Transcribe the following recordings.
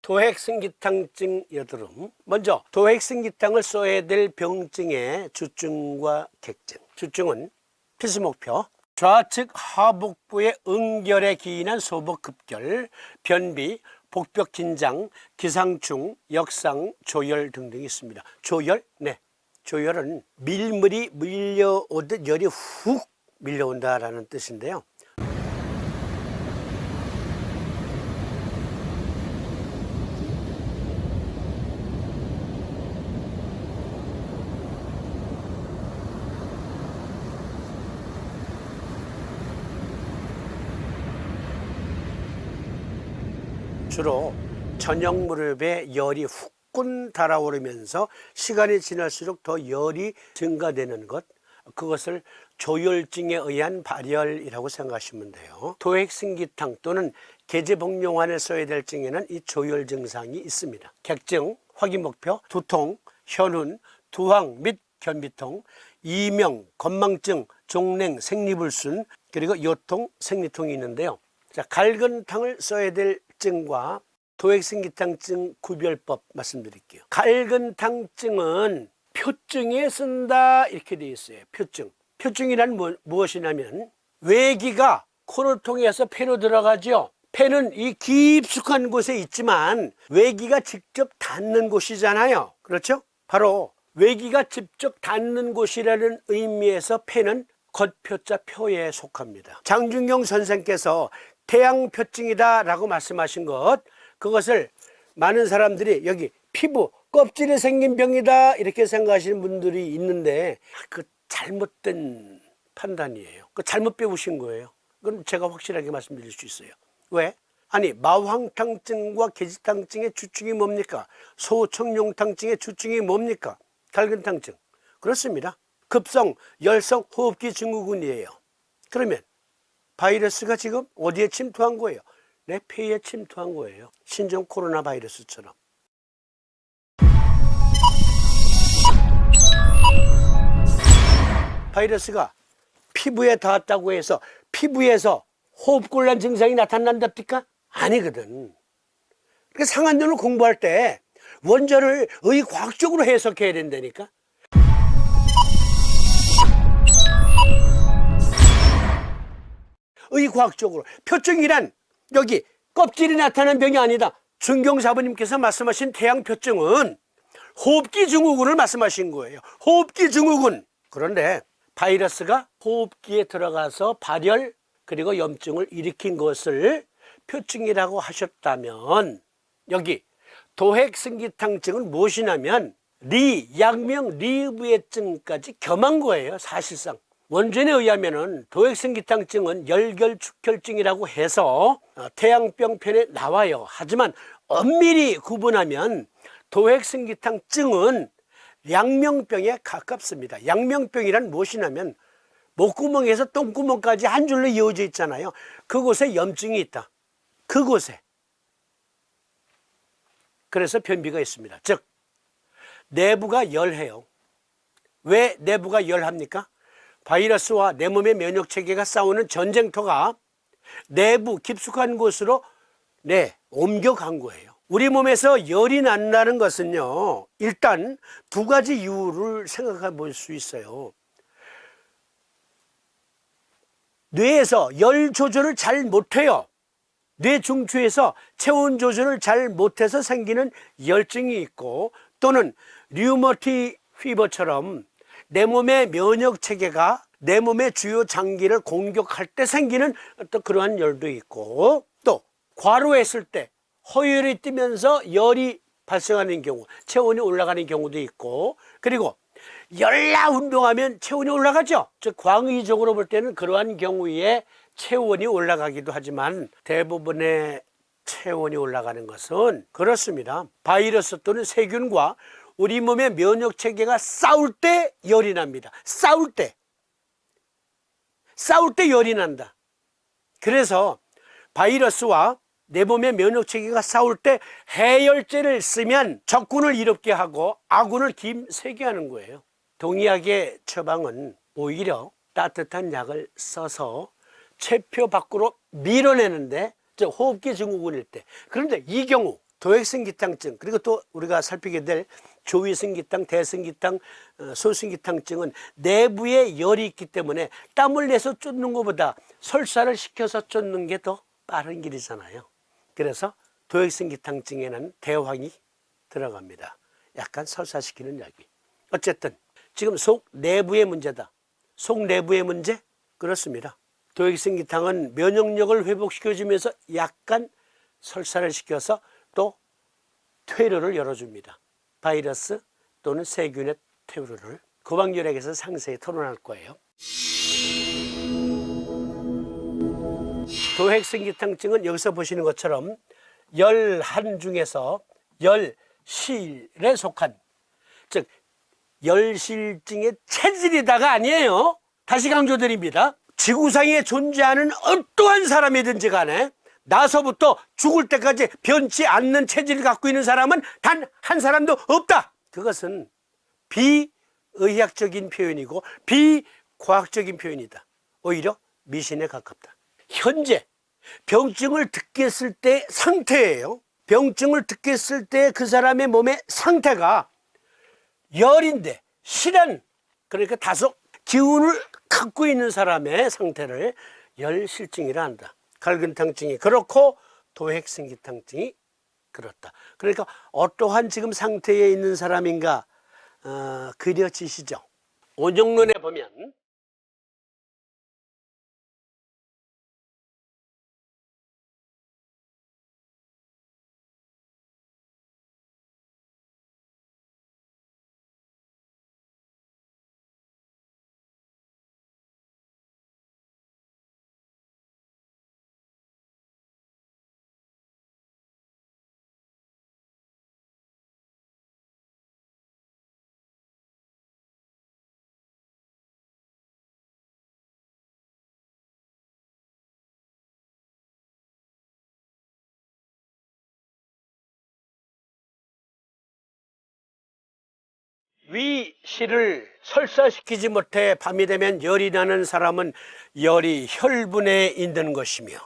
도핵승기탕증 여드름. 먼저 도핵승기탕을 써야 될 병증의 주증과 객증. 주증은 필수 목표, 좌측 하복부의 응결에 기인한 소복급결, 변비, 복벽 긴장, 기상충, 역상, 조열 등등이 있습니다. 조열? 네. 조열은 밀물이 밀려오듯 열이 훅 밀려온다라는 뜻인데요. 주로 저녁 무렵에 열이 훅군 달아오르면서 시간이 지날수록 더 열이 증가되는 것, 그것을 조열증에 의한 발열이라고 생각하시면 돼요. 도핵승기탕 또는 계제복용환을 써야 될 증에는 이 조열 증상이 있습니다. 객증, 확인 목표, 두통, 현훈, 두황 및 변비통, 이명, 건망증, 종냉, 생리불순, 그리고 요통, 생리통이 있는데요. 자, 갈근탕을 써야 될 증과 도핵승기탕증 구별법 말씀드릴게요. 갈근탕증은 표증에 쓴다 이렇게 되어 있어요. 표증. 표증이란 무엇이냐면 외기가 코를 통해서 폐로 들어가죠. 폐는 이 깊숙한 곳에 있지만 외기가 직접 닿는 곳이잖아요. 그렇죠? 바로 외기가 직접 닿는 곳이라는 의미에서 폐는 겉표자 표에 속합니다. 장준경 선생께서 태양표증이다 라고 말씀하신 것, 그것을 많은 사람들이 여기 피부 껍질에 생긴 병이다 이렇게 생각하시는 분들이 있는데 그 잘못된 판단이에요. 그 잘못 배우신 거예요. 그건 제가 확실하게 말씀드릴 수 있어요. 왜? 아니 마황탕증과 계지탕증의 주증이 뭡니까? 소청룡탕증의 주증이 뭡니까? 갈근탕증. 그렇습니다. 급성 열성 호흡기 증후군이에요. 그러면 바이러스가 지금 어디에 침투한 거예요? 내 폐에 침투한 거예요. 신종 코로나 바이러스처럼. 바이러스가 피부에 닿았다고 해서 피부에서 호흡곤란 증상이 나타난답니까? 아니거든. 그러니까 상한론을 공부할 때 원전을 의과학적으로 해석해야 된다니까. 의과학적으로. 표증이란 여기 껍질이 나타난 병이 아니다. 준경 사부님께서 말씀하신 태양표증은 호흡기 증후군을 말씀하신 거예요. 호흡기 증후군. 그런데 바이러스가 호흡기에 들어가서 발열 그리고 염증을 일으킨 것을 표증이라고 하셨다면 여기 도핵승기탕증은 무엇이냐면 양명 리브에증까지 겸한 거예요. 사실상. 원전에 의하면은 도핵승기탕증은 열결축혈증이라고 해서 태양병 편에 나와요. 하지만 엄밀히 구분하면 도핵승기탕증은 양명병에 가깝습니다. 양명병이란 무엇이냐면 목구멍에서 똥구멍까지 한 줄로 이어져 있잖아요. 그곳에 염증이 있다. 그곳에. 그래서 변비가 있습니다. 즉 내부가 열해요. 왜 내부가 열합니까? 바이러스와 내 몸의 면역체계가 싸우는 전쟁터가 내부 깊숙한 곳으로 옮겨간 거예요. 우리 몸에서 열이 난다는 것은요, 일단 두 가지 이유를 생각해 볼 수 있어요. 뇌에서 열 조절을 잘 못해요. 뇌 중추에서 체온 조절을 잘 못해서 생기는 열증이 있고, 또는 류머틱 피버처럼 내 몸의 면역 체계가 내 몸의 주요 장기를 공격할 때 생기는 또 그러한 열도 있고, 또 과로했을 때 허혈이 뛰면서 열이 발생하는 경우, 체온이 올라가는 경우도 있고, 그리고 열나 운동하면 체온이 올라가죠. 즉 광의적으로 볼 때는 그러한 경우에 체온이 올라가기도 하지만 대부분의 체온이 올라가는 것은 그렇습니다. 바이러스 또는 세균과 우리 몸의 면역 체계가 싸울 때 열이 납니다. 싸울 때 열이 난다. 그래서 바이러스와 내 몸의 면역 체계가 싸울 때 해열제를 쓰면 적군을 이롭게 하고 아군을 김세게 하는 거예요. 동의학의 처방은 오히려 따뜻한 약을 써서 체표 밖으로 밀어내는데, 호흡기 증후군일 때. 그런데 이 경우 도액승기탕증, 그리고 또 우리가 살피게 될 조위승기탕, 대승기탕, 소승기탕증은 내부에 열이 있기 때문에 땀을 내서 쫓는 것보다 설사를 시켜서 쫓는 게 더 빠른 길이잖아요. 그래서 도액승기탕증에는 대황이 들어갑니다. 약간 설사시키는 약이. 어쨌든 지금 속 내부의 문제다. 속 내부의 문제? 그렇습니다. 도액승기탕은 면역력을 회복시켜주면서 약간 설사를 시켜서 또 퇴로를 열어줍니다. 바이러스 또는 세균의 퇴로를. 고방열액에서 상세히 토론할 거예요. 도액승기탕증은 여기서 보시는 것처럼 열한 중에서 열실에 속한, 즉 열실증의 체질이다가 아니에요. 다시 강조드립니다. 지구상에 존재하는 어떠한 사람이든지 간에 나서부터 죽을 때까지 변치 않는 체질을 갖고 있는 사람은 단 한 사람도 없다. 그것은 비의학적인 표현이고 비과학적인 표현이다. 오히려 미신에 가깝다. 현재 병증을 듣겠을 때 상태예요. 병증을 듣겠을 때 그 사람의 몸의 상태가 열인데 실한, 그러니까 다소 기운을 갖고 있는 사람의 상태를 열실증이라 한다. 갈근탕증이 그렇고 도액승기탕증이 그렇다. 그러니까 어떠한 지금 상태에 있는 사람인가 그려지시죠. 오정론에 보면 위실을 설사시키지 못해 밤이 되면 열이 나는 사람은 열이 혈분에 있는 것이며,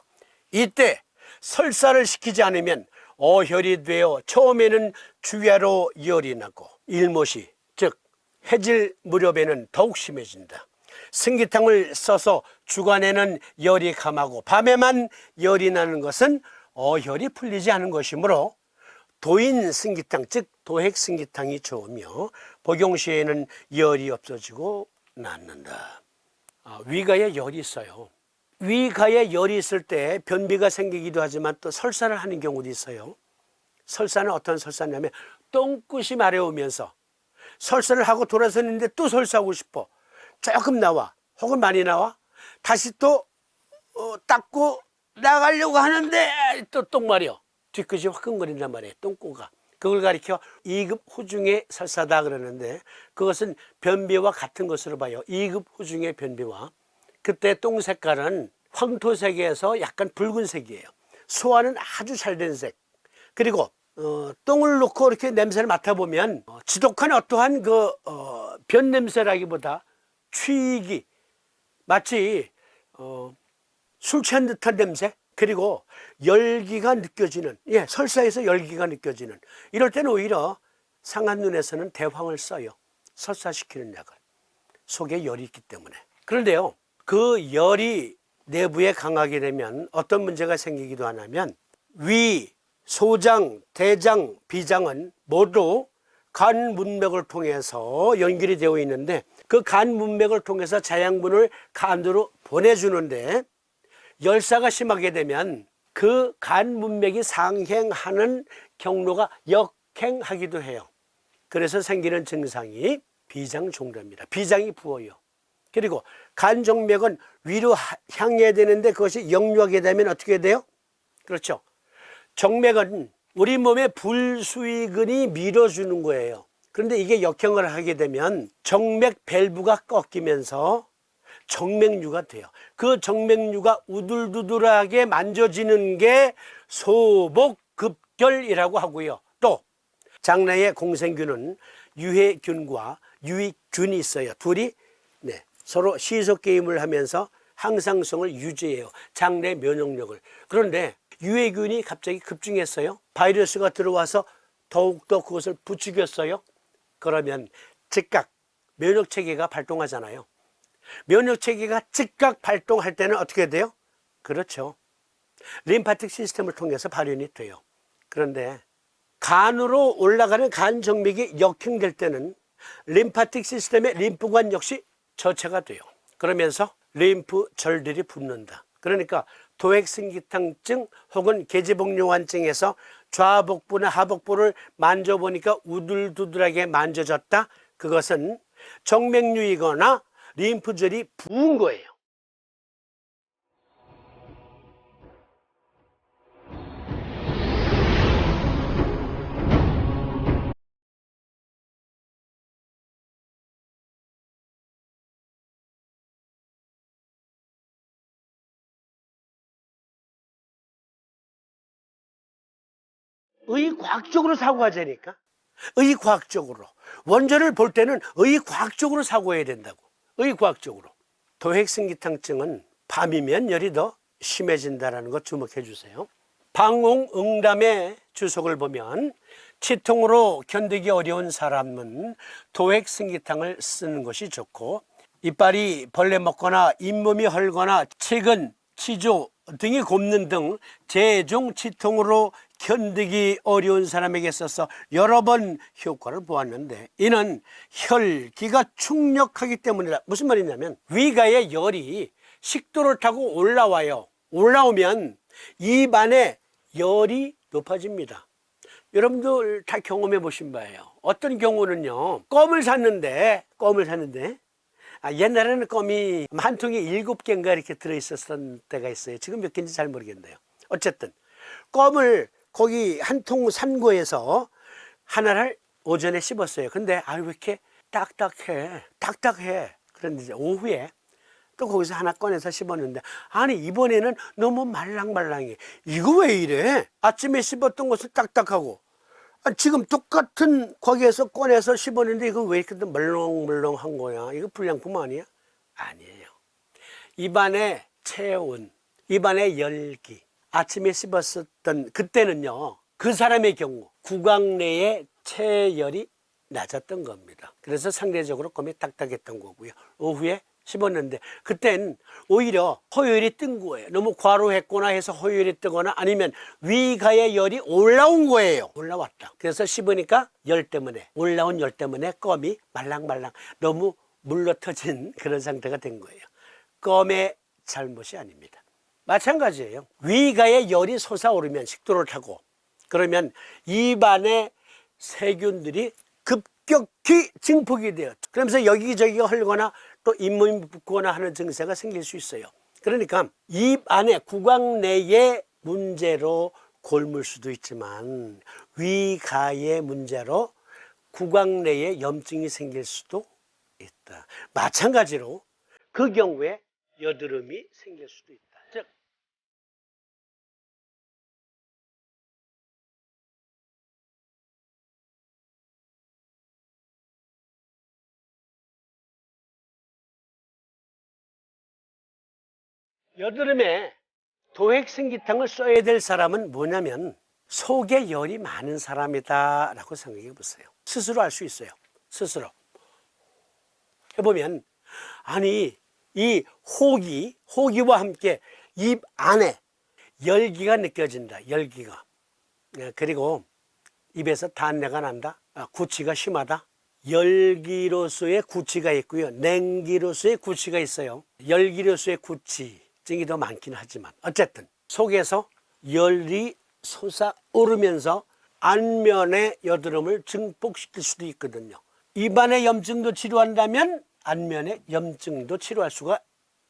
이때 설사를 시키지 않으면 어혈이 되어 처음에는 주야로 열이 나고 일모시, 즉 해질 무렵에는 더욱 심해진다. 승기탕을 써서 주간에는 열이 감하고 밤에만 열이 나는 것은 어혈이 풀리지 않은 것이므로 도인승기탕, 즉 도액승기탕이 좋으며 복용 시에는 열이 없어지고 낫는다. 위가에 열이 있어요. 위가에 열이 있을 때 변비가 생기기도 하지만 또 설사를 하는 경우도 있어요. 설사는 어떤 설사냐면 똥끝이 마려우면서 설사를 하고 돌아서는데 또 설사하고 싶어. 조금 나와, 혹은 많이 나와. 다시 또 닦고 나가려고 하는데 또 똥 마려. 뒤끝이 화끈거린단 말이에요. 똥꼬가. 그걸 가리켜 2급 후중의 설사다 그러는데, 그것은 변비와 같은 것으로 봐요. 2급 후중의 변비와. 그때 똥 색깔은 황토색에서 약간 붉은색이에요. 소화는 아주 잘 된 색. 그리고 똥을 놓고 이렇게 냄새를 맡아보면 지독한 어떠한 변 냄새라기보다 취기, 마치 술 취한 듯한 냄새, 그리고 열기가 느껴지는, 설사에서 열기가 느껴지는, 이럴 때는 오히려 상한 눈에서는 대황을 써요. 설사시키는 약을. 속에 열이 있기 때문에. 그런데요, 그 열이 내부에 강하게 되면 어떤 문제가 생기기도 하냐면, 위, 소장, 대장, 비장은 모두 간 문맥을 통해서 연결이 되어 있는데, 그 간 문맥을 통해서 자양분을 간으로 보내주는데, 열사가 심하게 되면 그 간 문맥이 상행하는 경로가 역행하기도 해요. 그래서 생기는 증상이 비장종라입니다. 비장이 부어요. 그리고 간 정맥은 위로 향해야 되는데 그것이 역류하게 되면 어떻게 돼요? 그렇죠. 정맥은 우리 몸의 불수의근이 밀어주는 거예요. 그런데 이게 역행을 하게 되면 정맥 밸브가 꺾이면서 정맥류가 돼요. 그 정맥류가 우둘두둘하게 만져지는 게 소복급결이라고 하고요. 또 장내의 공생균은 유해균과 유익균이 있어요. 둘이 서로 시속 게임을 하면서 항상성을 유지해요. 장내 면역력을. 그런데 유해균이 갑자기 급증했어요. 바이러스가 들어와서 더욱더 그것을 부추겼어요. 그러면 즉각 면역체계가 발동하잖아요. 면역체계가 즉각 발동할 때는 어떻게 돼요? 그렇죠. 림파틱 시스템을 통해서 발현이 돼요. 그런데 간으로 올라가는 간 정맥이 역행될 때는 림파틱 시스템의 림프관 역시 저체가 돼요. 그러면서 림프절들이 붓는다. 그러니까 도액승기탕증 혹은 계지복용환증에서 좌복부나 하복부를 만져보니까 우둘두둘하게 만져졌다. 그것은 정맥류이거나 림프절이 부은 거예요. 의과학적으로 사고하자니까. 의과학적으로. 원전을 볼 때는 의과학적으로 사고해야 된다고. 의과학적으로. 도액승기탕증은 밤이면 열이 더 심해진다는 거 주목해 주세요. 방웅응담의 주석을 보면 치통으로 견디기 어려운 사람은 도액승기탕을 쓰는 것이 좋고, 이빨이 벌레 먹거나 잇몸이 헐거나 치근, 치조 등이 곱는 등 재종 치통으로 견디기 어려운 사람에게 써서 여러 번 효과를 보았는데, 이는 혈기가 충력하기 때문이다. 무슨 말이냐면 위가의 열이 식도를 타고 올라와요. 올라오면 입안에 열이 높아집니다. 여러분들 다 경험해 보신 바예요. 어떤 경우는요, 껌을 샀는데 옛날에는 껌이 한 통에 7개인가 이렇게 들어있었던 때가 있어요. 지금 몇 개인지 잘 모르겠네요. 어쨌든 껌을 거기 한 통 산 거에서 하나를 오전에 씹었어요. 근데 왜 이렇게 딱딱해. 그런데 이제 오후에 또 거기서 하나 꺼내서 씹었는데, 아니 이번에는 너무 말랑말랑해. 이거 왜 이래? 아침에 씹었던 것을 딱딱하고, 지금 똑같은 거기에서 꺼내서 씹었는데 이거 왜 이렇게 멀렁멀렁한 거야? 이거 불량품 아니야? 아니에요. 입안의 체온, 입안의 열기, 아침에 씹었었던 그때는요, 그 사람의 경우 구강 내의 체열이 낮았던 겁니다. 그래서 상대적으로 껌이 딱딱했던 거고요. 오후에 씹었는데 그땐 오히려 허혈이 뜬 거예요. 너무 과로했거나 해서 허혈이 뜨거나 아니면 위가의 열이 올라온 거예요. 올라왔다. 그래서 씹으니까 올라온 열 때문에 껌이 말랑말랑 너무 물러터진 그런 상태가 된 거예요. 껌의 잘못이 아닙니다. 마찬가지예요. 위가의 열이 솟아오르면 식도를 타고, 그러면 입안의 세균들이 급격히 증폭이 돼요. 그러면서 여기저기가 헐거나 또 잇몸이 붓거나 하는 증세가 생길 수 있어요. 그러니까 입 안에 구강 내의 문제로 곪을 수도 있지만 위가의 문제로 구강 내에 염증이 생길 수도 있다. 마찬가지로 그 경우에 여드름이 생길 수도 있다. 즉 여드름에 도액승기탕을 써야 될 사람은 뭐냐면 속에 열이 많은 사람이다 라고 생각해 보세요. 스스로 알 수 있어요. 스스로 해보면, 아니 이 호기와 함께 입 안에 열기가 느껴진다. 열기가. 그리고 입에서 단내가 난다. 구취가 심하다. 열기로서의 구취가 있고요, 냉기로서의 구취가 있어요. 열기로서의 구취증이 더 많긴 하지만 어쨌든 속에서 열이 솟아오르면서 안면의 여드름을 증폭시킬 수도 있거든요. 입안의 염증도 치료한다면 안면의 염증도 치료할 수가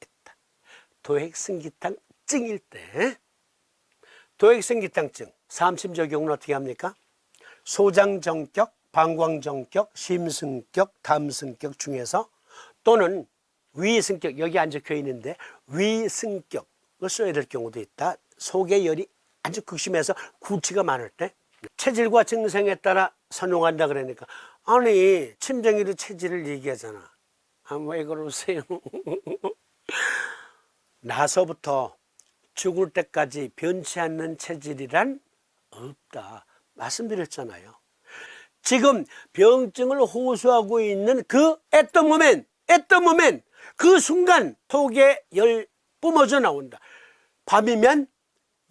있다. 도액승기탕증일 때, 도액승기탕증 삼심적용은 어떻게 합니까? 소장정격, 방광정격, 심승격, 담승격 중에서 또는 위승격, 여기 안 적혀 있는데 위승격을 써야 될 경우도 있다. 속의 열이 아주 극심해서 구취가 많을 때, 체질과 증상에 따라 선용한다 그러니까, 아니 침정이도 체질을 얘기하잖아. 왜 그러세요? 나서부터 죽을 때까지 변치 않는 체질이란 없다 말씀드렸잖아요. 지금 병증을 호소하고 있는 그 at the moment 그 순간 속에 열 뿜어져 나온다. 밤이면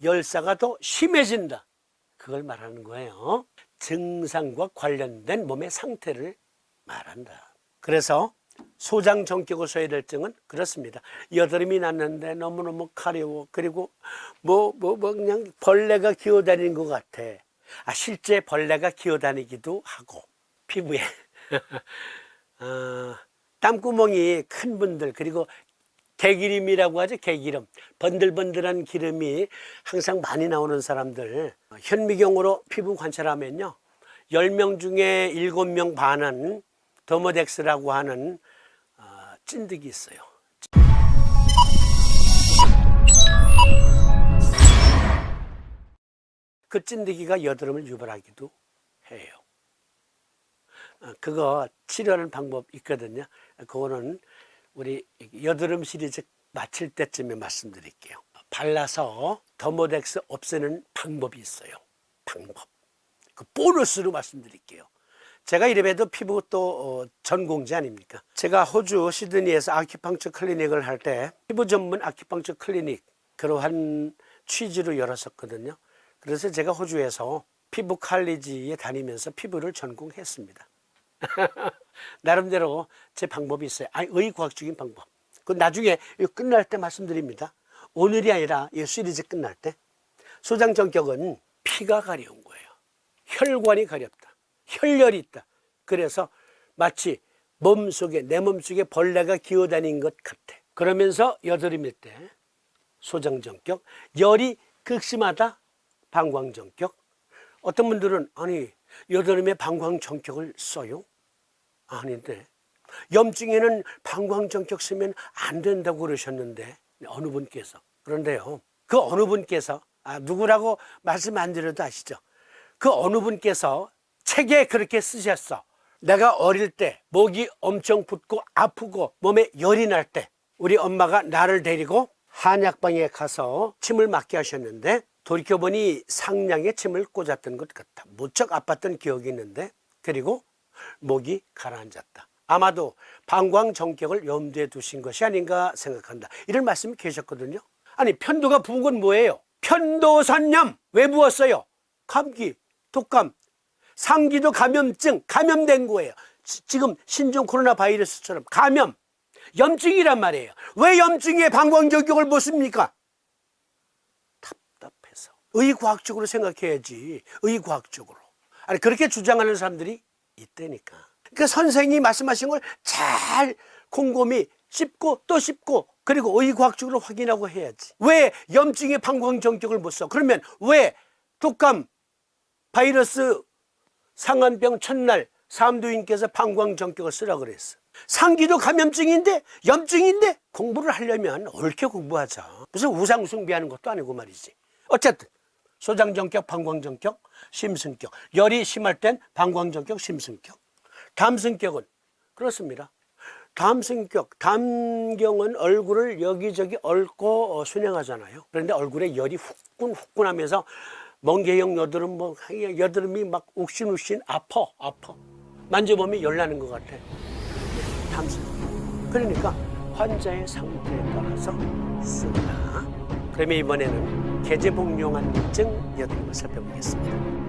열사가 더 심해진다. 그걸 말하는 거예요. 증상과 관련된 몸의 상태를 말한다. 그래서 소장정격을 써야 될 증은 그렇습니다. 여드름이 났는데 너무너무 가려워. 그리고 그냥 벌레가 기어다니는 것 같아. 실제 벌레가 기어다니기도 하고, 피부에 땀구멍이 큰 분들, 그리고 개기름이라고 하죠. 개기름, 번들번들한 기름이 항상 많이 나오는 사람들, 현미경으로 피부 관찰하면요, 10명 중에 7명 반은 더모덱스라고 하는 찐득이 있어요. 그 찐득이가 여드름을 유발하기도 해요. 그거 치료하는 방법 있거든요. 그거는 우리 여드름 시리즈 마칠 때쯤에 말씀드릴게요. 발라서 더모덱스 없애는 방법이 있어요. 방법. 그 보너스로 말씀드릴게요. 제가 이래봬도 피부 또 전공자 아닙니까? 제가 호주 시드니에서 아큐펑처 클리닉을 할 때 피부 전문 아큐펑처 클리닉 그러한 취지로 열었었거든요. 그래서 제가 호주에서 피부 칼리지에 다니면서 피부를 전공했습니다. 나름대로 제 방법이 있어요. 의과학적인 방법. 그 나중에 끝날 때 말씀드립니다. 오늘이 아니라 이 시리즈 끝날 때. 소장정격은 피가 가려운 거예요. 혈관이 가렵다. 혈열이 있다. 그래서 마치 내 몸속에 벌레가 기어다닌 것 같아. 그러면서 여드름일 때 소장정격, 열이 극심하다 방광정격. 어떤 분들은 여드름에 방광정격을 써요? 아닌데 염증에는 방광정격 쓰면 안 된다고 그러셨는데 어느 분께서. 그런데요, 그 어느 분께서 누구라고 말씀 안 드려도 아시죠? 그 어느 분께서 책에 그렇게 쓰셨어. 내가 어릴 때 목이 엄청 붓고 아프고 몸에 열이 날 때 우리 엄마가 나를 데리고 한약방에 가서 침을 맞게 하셨는데 돌이켜보니 상냥에 침을 꽂았던 것 같아. 무척 아팠던 기억이 있는데, 그리고 목이 가라앉았다. 아마도 방광정격을 염두에 두신 것이 아닌가 생각한다. 이런 말씀이 계셨거든요. 편도가 부은 건 뭐예요? 편도선염. 왜 부었어요? 감기, 독감, 상기도 감염증, 감염된 거예요. 지금 신종 코로나 바이러스처럼 감염, 염증이란 말이에요. 왜 염증에 방광정격을 못 씁니까? 답답해서. 의과학적으로 생각해야지. 의과학적으로. 그렇게 주장하는 사람들이 있다니까. 그러니까 선생님이 말씀하신 걸 잘 곰곰이 씹고 또 씹고, 그리고 의과학적으로 확인하고 해야지. 왜 염증에 방광정격을 못 써? 그러면 왜 독감, 바이러스, 상한병 첫날 삼두인께서 방광정격을 쓰라 그랬어? 상기도 감염증인데, 염증인데 공부를 하려면 옳게 공부하자. 무슨 우상숭배하는 것도 아니고 말이지. 어쨌든 소장정격, 방광정격, 심승격. 열이 심할 땐 방광정격, 심승격. 담승격은 그렇습니다. 담승격, 담경은 얼굴을 여기저기 얽고 순행하잖아요. 그런데 얼굴에 열이 후끈후끈하면서 멍게형 여드름, 여드름이 막 욱신욱신 아파. 만져보면 열나는 것 같아. 담승격. 그러니까 환자의 상태에 따라서 쓴다. 그러면 이번에는 개제복용한증 여드름을 살펴보겠습니다.